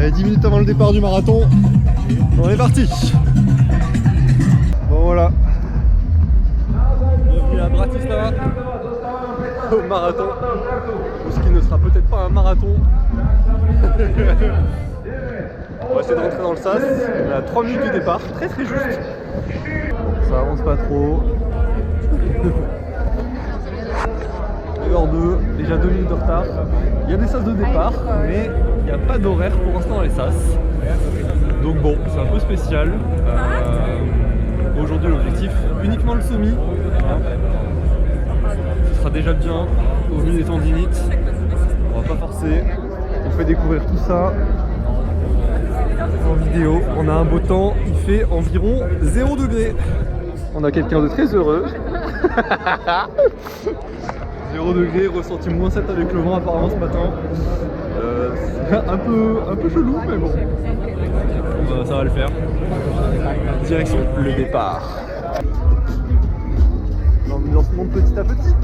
Allez, 10 minutes avant le départ du marathon, on est parti. Bon voilà. Bienvenue à Bratislava, au marathon, ou ce qui ne sera peut-être pas un marathon. On va essayer de rentrer dans le sas, on est à 3 minutes du départ, très juste. Ça avance pas trop. 9h02, déjà 2 minutes de retard. Il y a des sas de départ, mais il n'y a pas d'horaire pour l'instant dans les sas. Donc bon, c'est un peu spécial. Aujourd'hui l'objectif, uniquement le semi. Ce sera déjà bien, au vu des tendinites. On va pas forcer. On fait découvrir tout ça en vidéo. On a un beau temps, il fait environ 0 degré. On a quelqu'un de très heureux. 0 degré, ressenti -7 avec le vent apparemment ce matin. Un peu chelou, mais bon. Ça va le faire. Direction le départ. L'ambiance monte petit à petit.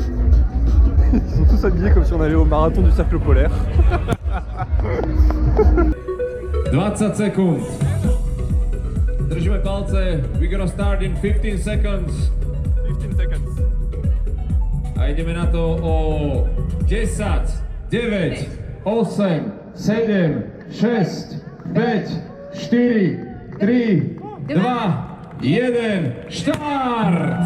Ils sont tous habillés comme si on allait au marathon du cercle polaire. 20 sekund. Držíme palce. We're gonna start in 15 seconds. 15 seconds. A ideme na to o 10, 9, 8, 7, 6, 5, 4, 3, 2, 1, start!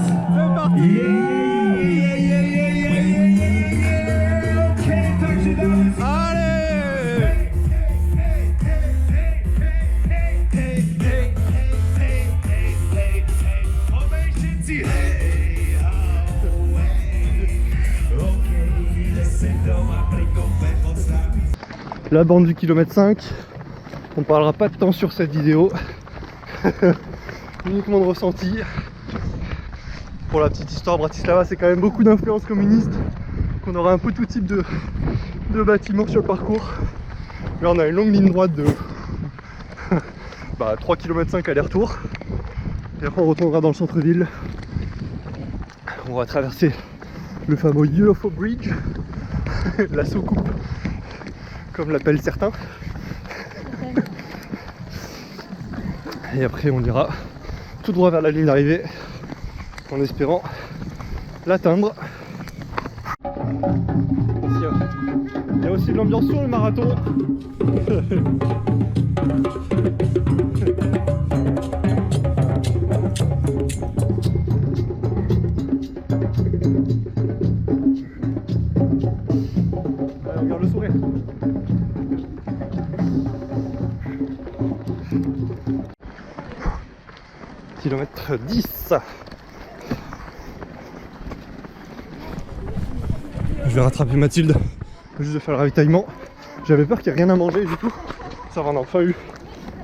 La bande du kilomètre 5, on parlera pas de temps sur cette vidéo, uniquement de ressenti. Pour la petite histoire, Bratislava c'est quand même beaucoup d'influence communiste, qu'on aura un peu tout type de bâtiments sur le parcours. Là on a une longue ligne droite de 3 km 5 aller-retour, et après on retournera dans le centre-ville. On va traverser le fameux UFO Bridge, la soucoupe comme l'appellent certains. Et après on ira tout droit vers la ligne d'arrivée en espérant l'atteindre. Il y a aussi de l'ambiance sur le marathon. Regarde le sourire. Kilomètre 10. Je vais rattraper Mathilde, juste de faire le ravitaillement. J'avais peur qu'il n'y ait rien à manger du tout. Ça va, on a enfin eu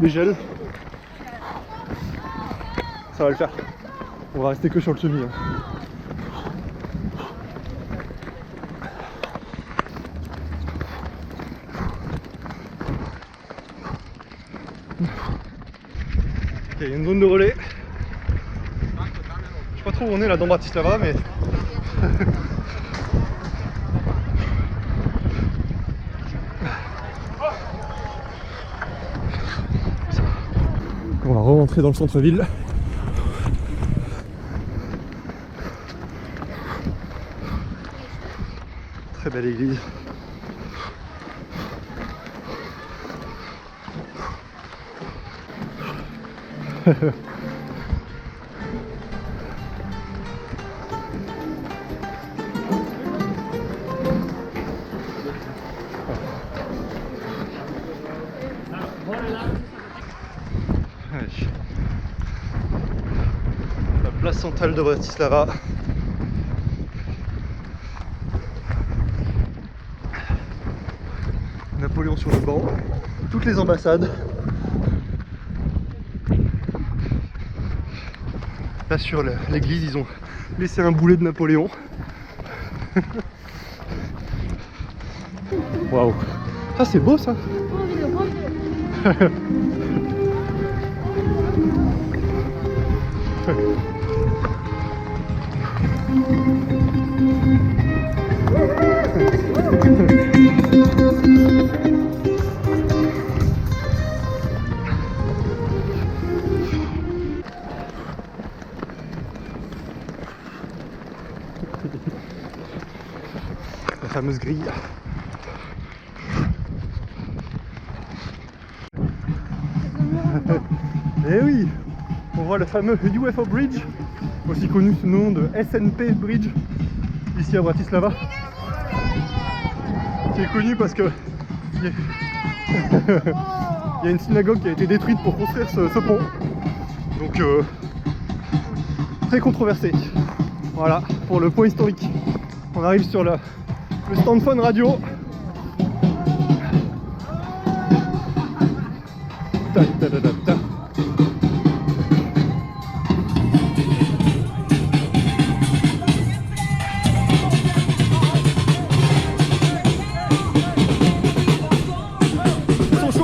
des gels. Ça va le faire. On va rester que sur le semi. Il y a une zone de relais. Je sais pas trop où on est là dans Bratislava, mais on va re-rentrer dans le centre-ville. Très belle église. La place centrale de Bratislava. Napoléon sur le banc. Toutes les ambassades. Là sur l'église, ils ont laissé un boulet de Napoléon. Waouh! Ah, c'est beau ça! fameuse grille. Et oui, on voit le fameux UFO Bridge, aussi connu sous le nom de SNP Bridge, ici à Bratislava, qui est connu parce que il y a une synagogue qui a été détruite pour construire ce pont, donc très controversé. Voilà pour le point historique. On arrive sur le stand Fun Radio. Ta, ta, ta, ta, ta.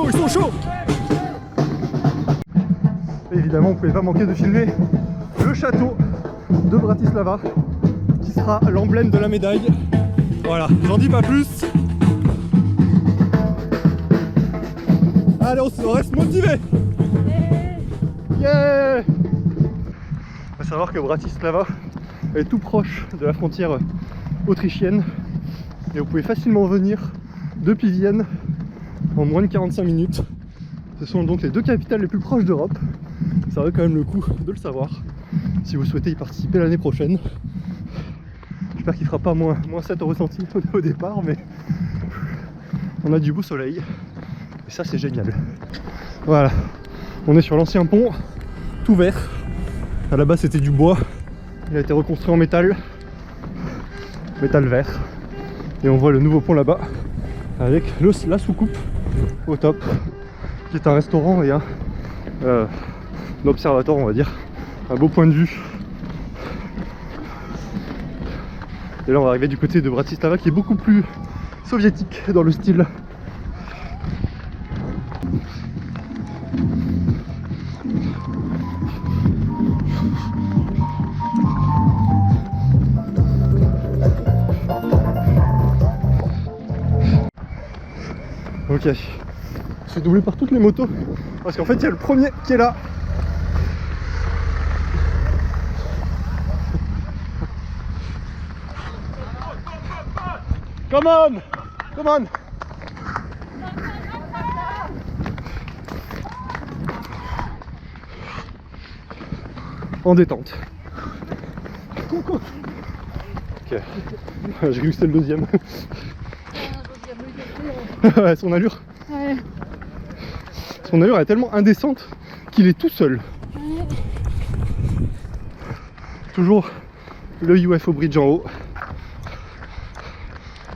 Ils sont chauds. Évidemment, vous ne pouvez pas manquer de filmer le château de Bratislava, qui sera l'emblème de la médaille. Voilà, j'en dis pas plus. Allez, on reste motivé. Yeah. Il faut savoir que Bratislava est tout proche de la frontière autrichienne et vous pouvez facilement venir depuis Vienne en moins de 45 minutes. Ce sont donc les deux capitales les plus proches d'Europe. Ça vaut quand même le coup de le savoir si vous souhaitez y participer l'année prochaine. J'espère qu'il ne fera pas moins 7 au ressenti au départ, mais on a du beau soleil et ça c'est génial. Voilà, on est sur l'ancien pont tout vert. À la base c'était du bois, il a été reconstruit en métal vert, et on voit le nouveau pont là-bas avec la soucoupe au top, qui est un restaurant et un observatoire, on va dire, un beau point de vue. Et là on va arriver du côté de Bratislava, qui est beaucoup plus soviétique dans le style. Ok, je suis doublé par toutes les motos parce qu'en fait il y a le premier qui est là. Come on! Come on! En détente. Ok. J'ai cru que c'était le deuxième. Ouais, son allure. Ouais. Son allure est tellement indécente qu'il est tout seul. Ouais. Toujours le UFO Bridge en haut.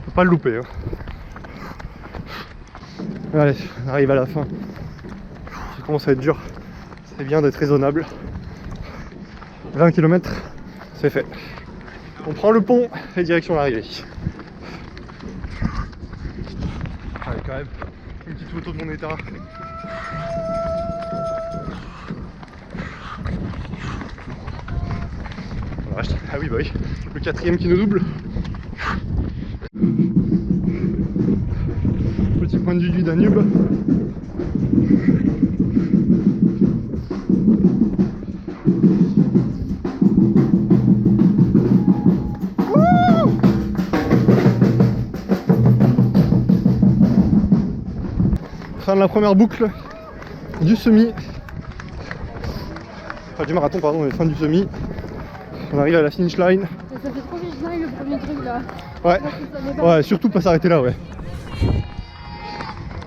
Faut pas le louper. Hein. Allez, on arrive à la fin. Ça commence à être dur. C'est bien d'être raisonnable. 20 km, c'est fait. On prend le pont et direction l'arrivée. Allez, quand même, une petite photo de mon état. Ah oui, bah oui, le quatrième qui nous double. Petit point de vue du Danube. Fin de la première boucle du semi, enfin du marathon pardon, mais fin du semi. On arrive à la finish line. Ça fait trop vite le premier truc là. Ouais, ouais, surtout pas s'arrêter là, ouais.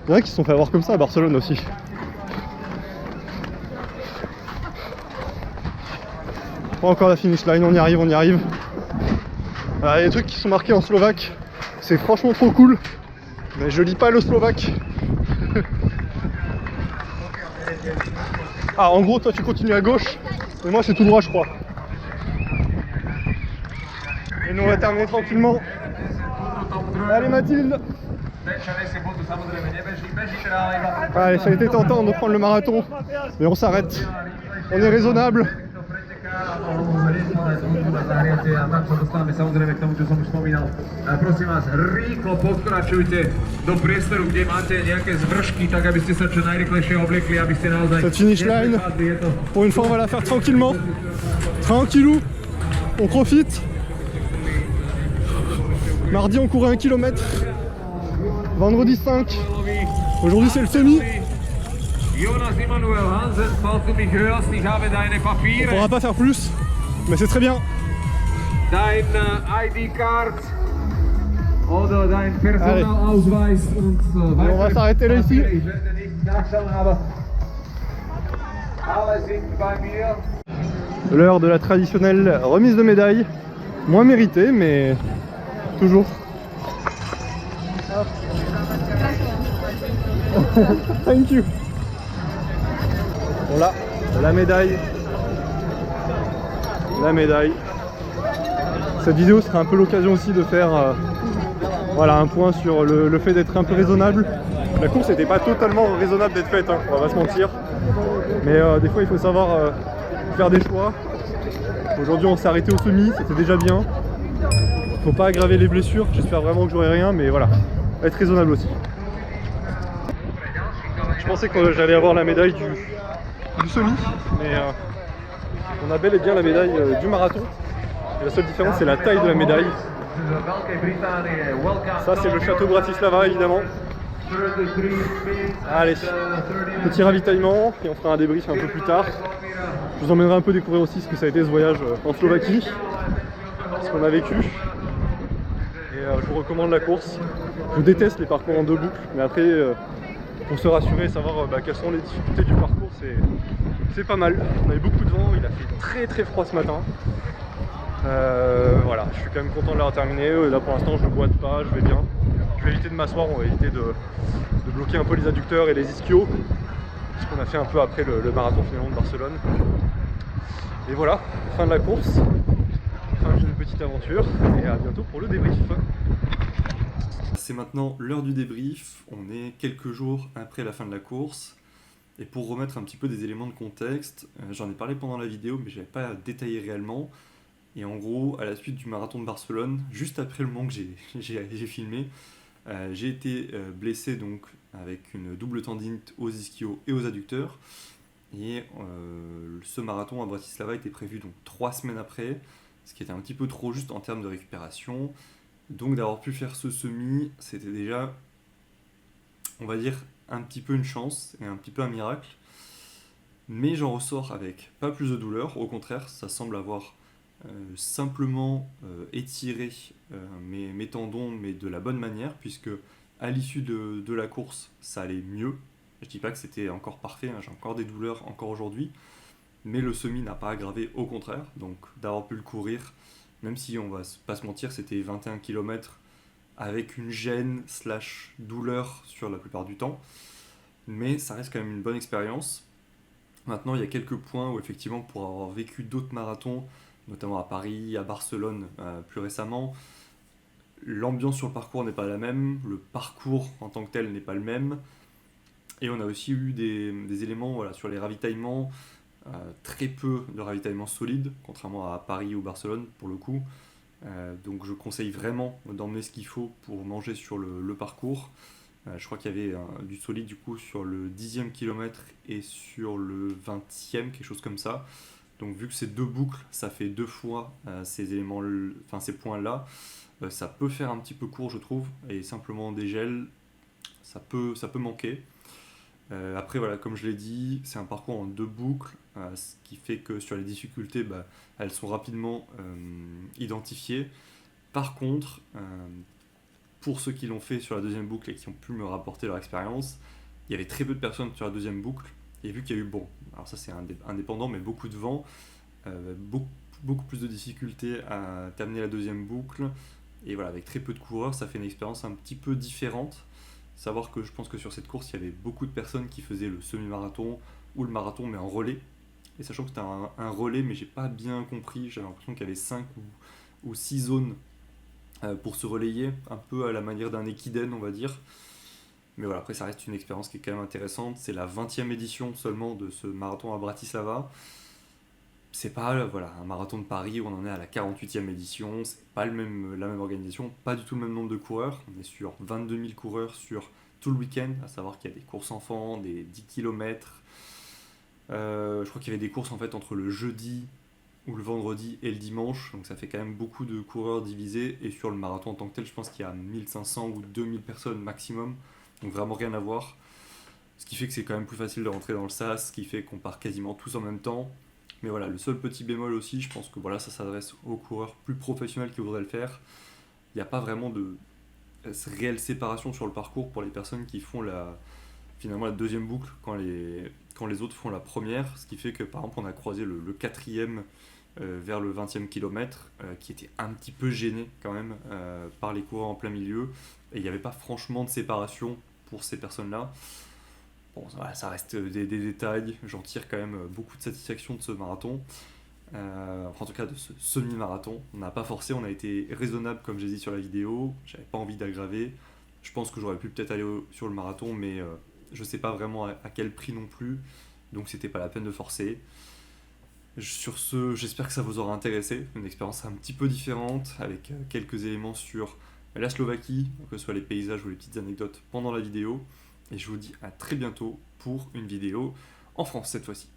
Il y en a qui se sont fait avoir comme ça à Barcelone aussi. Pas encore la finish line, on y arrive, on y arrive. Alors, il y a des trucs qui sont marqués en slovaque, c'est franchement trop cool, mais je lis pas le slovaque. Ah, en gros, toi tu continues à gauche, et moi c'est tout droit, je crois. Et nous on va terminer tranquillement. Allez Mathilde. Allez, ça a été tentant de prendre le marathon, mais on s'arrête. On est raisonnable. Samozrejme k tomu, čo som už spomínal. Prosím vás, rýchlo podkračujte do priestoru, kde máte nejaké zvršky, tak aby ste sa čo najrýchlejšie obliekli, aby ste naozaj... Cette finish line, pour une fois on va la faire tranquillement. Tranquillou, on profite. Mardi, on courait 1 km. Vendredi 5. Aujourd'hui, c'est le semi. Jonas Immanuel Hansen, falls du mich hörst, ich habe deine On Papiere, pourra pas faire plus, mais c'est très bien. dein ID-Card oder dein Personalausweis und so weiter. On va s'arrêter là ici. Ich werde nicht nachschauen, aber alle sind bei mir. L'heure de la traditionnelle remise de médaille. Moins méritée, mais toujours. Thank you. Bon là, la médaille. La médaille. Cette vidéo sera un peu l'occasion aussi de faire voilà, un point sur le fait d'être un peu raisonnable. La course n'était pas totalement raisonnable d'être faite, hein, on va pas se mentir. Mais des fois il faut savoir faire des choix. Aujourd'hui on s'est arrêté au semi, c'était déjà bien. Faut pas aggraver les blessures, j'espère vraiment que j'aurai rien, mais voilà, être raisonnable aussi. Je pensais que j'allais avoir la médaille du semi, mais on a bel et bien la médaille du marathon. Et la seule différence c'est la taille de la médaille. Ça c'est le château Bratislava évidemment. Allez, petit ravitaillement et on fera un débrief un peu plus tard. Je vous emmènerai un peu découvrir aussi ce que ça a été ce voyage en Slovaquie, ce qu'on a vécu. Et je vous recommande la course. Je déteste les parcours en 2 boucles, mais après pour se rassurer et savoir quelles sont les difficultés du parcours, c'est pas mal. On avait beaucoup de vent, il a fait très froid ce matin. Voilà, je suis quand même content de l'avoir terminé. Là pour l'instant je ne boite pas, je vais bien. Je vais éviter de m'asseoir, on va éviter de bloquer un peu les adducteurs et les ischios. Ce qu'on a fait un peu après le marathon finalement de Barcelone. Et voilà, fin de la course, fin d'une petite aventure et à bientôt pour le débrief. C'est maintenant l'heure du débrief, on est quelques jours après la fin de la course. Et pour remettre un petit peu des éléments de contexte, j'en ai parlé pendant la vidéo mais je n'avais pas détaillé réellement. Et en gros, à la suite du marathon de Barcelone, juste après le moment que j'ai filmé, j'ai été blessé donc avec une double tendinite aux ischios et aux adducteurs. Et ce marathon à Bratislava était prévu donc 3 semaines après, ce qui était un petit peu trop juste en termes de récupération. Donc d'avoir pu faire ce semi, c'était déjà, on va dire, un petit peu une chance et un petit peu un miracle. Mais j'en ressors avec pas plus de douleur, au contraire, ça semble avoir simplement étiré mes tendons, mais de la bonne manière, puisque à l'issue de la course, ça allait mieux. Je dis pas que c'était encore parfait, hein, j'ai encore des douleurs encore aujourd'hui, mais le semi n'a pas aggravé, au contraire. Donc d'avoir pu le courir, même si on va pas se mentir, c'était 21 km avec une gêne / douleur sur la plupart du temps, mais ça reste quand même une bonne expérience. Maintenant, il y a quelques points où effectivement, pour avoir vécu d'autres marathons, notamment à Paris, à Barcelone plus récemment, l'ambiance sur le parcours n'est pas la même, le parcours en tant que tel n'est pas le même, et on a aussi eu des éléments voilà, sur les ravitaillements, très peu de ravitaillements solides, contrairement à Paris ou Barcelone pour le coup. Donc je conseille vraiment d'emmener ce qu'il faut pour manger sur le parcours. Je crois qu'il y avait du solide du coup sur le 10e kilomètre et sur le 20e, quelque chose comme ça. Donc vu que c'est 2 boucles, ça fait 2 fois ces éléments, enfin ces points-là. Ça peut faire un petit peu court je trouve, et simplement des gels, ça peut manquer. Après voilà, comme je l'ai dit, c'est un parcours en 2 boucles, ce qui fait que sur les difficultés, elles sont rapidement identifiées. Par contre, pour ceux qui l'ont fait sur la 2e boucle et qui ont pu me rapporter leur expérience, il y avait très peu de personnes sur la 2e boucle, et vu qu'il y a eu, bon, alors ça c'est indépendant, mais beaucoup de vent, beaucoup plus de difficultés à terminer la 2e boucle, et voilà, avec très peu de coureurs, ça fait une expérience un petit peu différente. Savoir que je pense que sur cette course, il y avait beaucoup de personnes qui faisaient le semi-marathon ou le marathon, mais en relais. Et sachant que c'était un relais, mais j'ai pas bien compris, j'avais l'impression qu'il y avait 5 ou 6 zones pour se relayer, un peu à la manière d'un Ekiden, on va dire. Mais voilà, après ça reste une expérience qui est quand même intéressante. C'est la 20e édition seulement de ce marathon à Bratislava. C'est pas voilà, un marathon de Paris où on en est à la 48e édition, c'est pas la même organisation, pas du tout le même nombre de coureurs. On est sur 22 000 coureurs sur tout le week-end, à savoir qu'il y a des courses enfants, des 10 km. Je crois qu'il y avait des courses en fait entre le jeudi ou le vendredi et le dimanche, donc ça fait quand même beaucoup de coureurs divisés, et sur le marathon en tant que tel, je pense qu'il y a 1500 ou 2000 personnes maximum, donc vraiment rien à voir. Ce qui fait que c'est quand même plus facile de rentrer dans le sas, ce qui fait qu'on part quasiment tous en même temps. Mais voilà, le seul petit bémol aussi, je pense que voilà, ça s'adresse aux coureurs plus professionnels qui voudraient le faire. Il n'y a pas vraiment de réelle séparation sur le parcours pour les personnes qui font finalement la deuxième boucle quand les autres font la première, ce qui fait que par exemple on a croisé le quatrième vers le 20e kilomètre qui était un petit peu gêné quand même par les coureurs en plein milieu, et il n'y avait pas franchement de séparation pour ces personnes-là. Bon, voilà, ça reste des détails, j'en tire quand même beaucoup de satisfaction de ce marathon. En tout cas de ce semi-marathon. On n'a pas forcé, on a été raisonnable comme j'ai dit sur la vidéo, j'avais pas envie d'aggraver. Je pense que j'aurais pu peut-être aller sur le marathon, mais je sais pas vraiment à quel prix non plus, donc c'était pas la peine de forcer. Sur ce, j'espère que ça vous aura intéressé, une expérience un petit peu différente, avec quelques éléments sur la Slovaquie, que ce soit les paysages ou les petites anecdotes pendant la vidéo, et je vous dis à très bientôt pour une vidéo en France cette fois-ci.